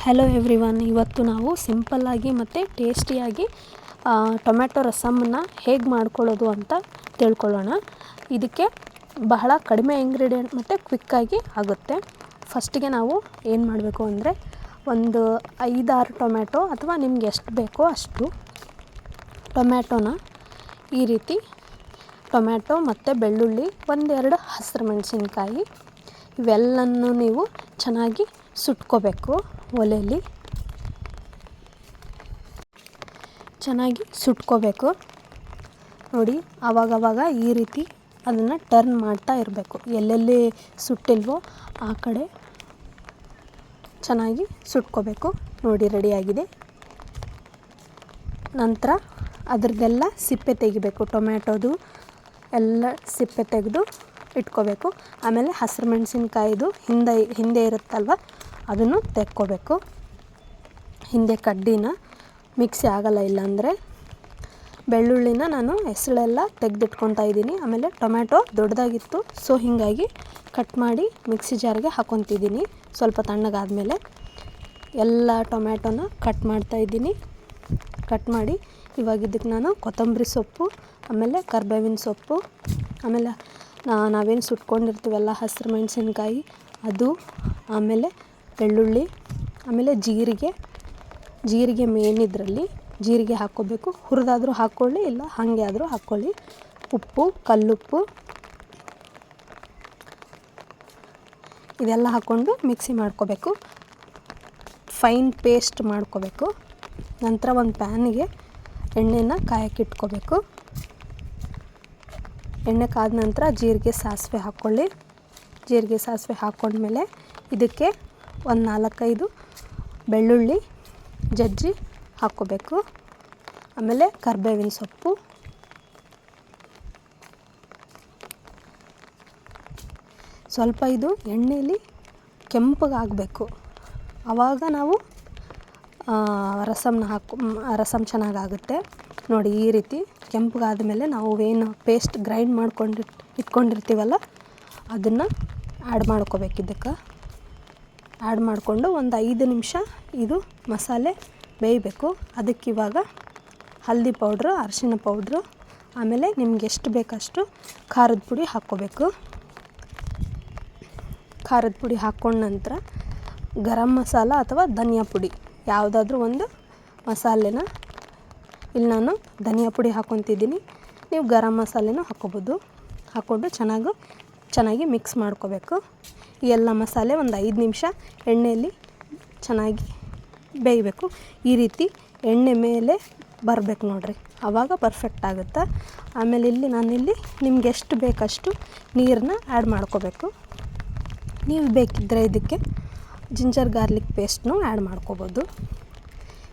Hello everyone, ಇವತ್ತು ನಾವು ಸಿಂಪಲ್ಲಾಗಿ ಮತ್ತು ಟೇಸ್ಟಿಯಾಗಿ ಟೊಮ್ಯಾಟೊ ರಸಮನ್ನು ಹೇಗೆ ಮಾಡ್ಕೊಳ್ಳೋದು ಅಂತ ತಿಳ್ಕೊಳ್ಳೋಣ. ಇದಕ್ಕೆ ಬಹಳ ಕಡಿಮೆ ಇಂಗ್ರೀಡಿಯೆಂಟ್ ಮತ್ತು ಕ್ವಿಕ್ಕಾಗಿ ಆಗುತ್ತೆ. ಫಸ್ಟಿಗೆ ನಾವು ಏನು ಮಾಡಬೇಕು ಅಂದರೆ ಒಂದು 5-6 ಟೊಮ್ಯಾಟೊ ಅಥವಾ ನಿಮ್ಗೆ ಎಷ್ಟು ಬೇಕೋ ಅಷ್ಟು ಟೊಮ್ಯಾಟೊನ ಈ ರೀತಿ ಟೊಮ್ಯಾಟೊ ಮತ್ತು ಬೆಳ್ಳುಳ್ಳಿ, 1-2 ಹಸಿರು ಮೆಣಸಿನ್ಕಾಯಿ ಇವೆಲ್ಲನೂ ನೀವು ಚೆನ್ನಾಗಿ ಸುಟ್ಕೋಬೇಕು. ಒಲೆಯಲ್ಲಿ ಚೆನ್ನಾಗಿ ಸುಟ್ಕೋಬೇಕು ನೋಡಿ. ಆವಾಗವಾಗ ಈ ರೀತಿ ಅದನ್ನು ಟರ್ನ್ ಮಾಡ್ತಾ ಇರಬೇಕು. ಎಲ್ಲೆಲ್ಲಿ ಸುಟ್ಟಿಲ್ವೋ ಆ ಕಡೆ ಚೆನ್ನಾಗಿ ಸುಟ್ಕೋಬೇಕು. ನೋಡಿ, ರೆಡಿಯಾಗಿದೆ. ನಂತರ ಅದರದ್ದೆಲ್ಲ ಸಿಪ್ಪೆ ತೆಗಿಬೇಕು. ಟೊಮ್ಯಾಟೊದು ಎಲ್ಲ ಸಿಪ್ಪೆ ತೆಗೆದು ಇಟ್ಕೋಬೇಕು. ಆಮೇಲೆ ಹಸಿರು ಮೆಣಸಿನ್ಕಾಯಿದು ಹಿಂದೆ ಇರುತ್ತಲ್ವ, ಅದನ್ನು ತೆಕ್ಕೋಬೇಕು. ಹಿಂದೆ ಕಡ್ಡಿನ ಮಿಕ್ಸಿ ಆಗಲ್ಲ ಇಲ್ಲಾಂದರೆ. ಬೆಳ್ಳುಳ್ಳಿನ ನಾನು ಎಸಳೆಲ್ಲ ತೆಗೆದಿಟ್ಕೊತಾ ಇದ್ದೀನಿ. ಆಮೇಲೆ ಟೊಮ್ಯಾಟೊ ದೊಡ್ಡದಾಗಿತ್ತು, ಸೊ ಹೀಗಾಗಿ ಕಟ್ ಮಾಡಿ ಮಿಕ್ಸಿ ಜಾರ್ಗೆ ಹಾಕ್ಕೊತಿದ್ದೀನಿ. ಸ್ವಲ್ಪ ತಣ್ಣಗಾದಮೇಲೆ ಎಲ್ಲ ಟೊಮ್ಯಾಟೊನ ಕಟ್ ಮಾಡ್ತಾಯಿದ್ದೀನಿ. ಕಟ್ ಮಾಡಿ ಇವಾಗ ಇದಕ್ಕೆ ನಾನು ಕೊತ್ತಂಬರಿ ಸೊಪ್ಪು, ಆಮೇಲೆ ಕರಿಬೇವಿನ ಸೊಪ್ಪು, ಆಮೇಲೆ ನಾವೇನು ಸುಟ್ಕೊಂಡಿರ್ತೀವಲ್ಲ ಹಸಿರು ಮೆಣಸಿನ್ಕಾಯಿ ಅದು, ಆಮೇಲೆ ಬೆಳ್ಳುಳ್ಳಿ, ಆಮೇಲೆ ಜೀರಿಗೆ ಮೇನ್ ಇದರಲ್ಲಿ ಜೀರಿಗೆ ಹಾಕ್ಕೋಬೇಕು. ಹುರಿದಾದರೂ ಹಾಕ್ಕೊಳ್ಳಿ, ಇಲ್ಲ ಹಾಗೆ ಆದರೂ ಹಾಕ್ಕೊಳ್ಳಿ. ಉಪ್ಪು, ಕಲ್ಲುಪ್ಪು ಇದೆಲ್ಲ ಹಾಕ್ಕೊಂಡು ಮಿಕ್ಸಿ ಮಾಡ್ಕೋಬೇಕು. ಫೈನ್ ಪೇಸ್ಟ್ ಮಾಡ್ಕೋಬೇಕು. ನಂತರ ಒಂದು ಪ್ಯಾನಿಗೆ ಎಣ್ಣೆನ ಕಾಯಕ್ಕಿಟ್ಕೋಬೇಕು. ಎಣ್ಣೆ ಕಾದ ನಂತರ ಜೀರಿಗೆ ಸಾಸಿವೆ ಹಾಕ್ಕೊಳ್ಳಿ. ಜೀರಿಗೆ ಸಾಸಿವೆ ಹಾಕ್ಕೊಂಡ್ಮೇಲೆ ಇದಕ್ಕೆ ಒಂದು 4-5 ಬೆಳ್ಳುಳ್ಳಿ ಜಜ್ಜಿ ಹಾಕ್ಕೋಬೇಕು. ಆಮೇಲೆ ಕರಿಬೇವಿನ ಸೊಪ್ಪು, ಸ್ವಲ್ಪ ಇದು ಎಣ್ಣೆಯಲ್ಲಿ ಕೆಂಪಗಾಗಬೇಕು. ಆವಾಗ ನಾವು ರಸಮ್ ಚೆನ್ನಾಗಾಗುತ್ತೆ. ನೋಡಿ, ಈ ರೀತಿ ಕೆಂಪಗಾದ ಮೇಲೆ ನಾವು ಏನು ಪೇಸ್ಟ್ ಗ್ರೈಂಡ್ ಮಾಡ್ಕೊಂಡು ಇಟ್ಕೊಂಡಿರ್ತೀವಲ್ಲ ಅದನ್ನು ಆ್ಯಡ್ ಮಾಡ್ಕೋಬೇಕು. ಇದಕ್ಕೆ ಆ್ಯಡ್ ಮಾಡಿಕೊಂಡು ಒಂದು 5 ನಿಮಿಷ ಇದು ಮಸಾಲೆ ಬೇಯಬೇಕು. ಅದಕ್ಕಿವಾಗ ಹಲ್ದಿ ಪೌಡ್ರು, ಅರಿಶಿಣ ಪೌಡ್ರು, ಆಮೇಲೆ ನಿಮ್ಗೆ ಎಷ್ಟು ಬೇಕಷ್ಟು ಖಾರದ ಪುಡಿ ಹಾಕ್ಕೋಬೇಕು. ಖಾರದ ಪುಡಿ ಹಾಕ್ಕೊಂಡ ನಂತರ ಗರಂ ಮಸಾಲ ಅಥವಾ ಧನಿಯಾ ಪುಡಿ ಯಾವುದಾದ್ರೂ ಒಂದು ಮಸಾಲೆನ, ಇಲ್ಲಿ ನಾನು ಧನಿಯಾ ಪುಡಿ ಹಾಕ್ಕೊತಿದ್ದೀನಿ, ನೀವು ಗರಂ ಮಸಾಲೆನೂ ಹಾಕ್ಕೋಬೋದು. ಹಾಕ್ಕೊಂಡು ಚೆನ್ನಾಗಿ ಮಿಕ್ಸ್ ಮಾಡ್ಕೋಬೇಕು. ಈ ಎಲ್ಲ ಮಸಾಲೆ ಒಂದು 5 ನಿಮಿಷ ಎಣ್ಣೆಯಲ್ಲಿ ಚೆನ್ನಾಗಿ ಬೇಯಬೇಕು. ಈ ರೀತಿ ಎಣ್ಣೆ ಮೇಲೆ ಬರಬೇಕು ನೋಡಿರಿ, ಆವಾಗ ಪರ್ಫೆಕ್ಟ್ ಆಗುತ್ತೆ. ಆಮೇಲೆ ನಾನಿಲ್ಲಿ ನಿಮ್ಗೆ ಎಷ್ಟು ಬೇಕಷ್ಟು ನೀರನ್ನ ಆ್ಯಡ್ ಮಾಡ್ಕೋಬೇಕು. ನೀವು ಬೇಕಿದ್ದರೆ ಇದಕ್ಕೆ ಜಿಂಜರ್ ಗಾರ್ಲಿಕ್ ಪೇಸ್ಟ್ನೂ ಆ್ಯಡ್ ಮಾಡ್ಕೋಬೋದು.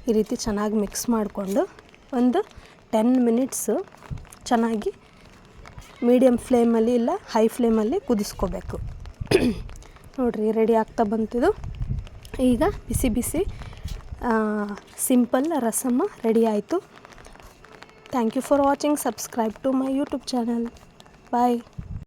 ಈ ರೀತಿ ಚೆನ್ನಾಗಿ ಮಿಕ್ಸ್ ಮಾಡಿಕೊಂಡು ಒಂದು 10 ಮಿನಿಟ್ಸು ಚೆನ್ನಾಗಿ ಮೀಡಿಯಮ್ ಫ್ಲೇಮಲ್ಲಿ ಇಲ್ಲ ಹೈ ಫ್ಲೇಮಲ್ಲಿ ಕುದಿಸ್ಕೋಬೇಕು. ನೋಡಿರಿ, ರೆಡಿ ಆಗ್ತಾ ಬಂತಿದ್ದು. ಈಗ ಬಿಸಿ ಸಿಂಪಲ್ ರಸಮ್ ರೆಡಿ ಆಯಿತು. Thank you for watching. Subscribe to my YouTube channel. Bye.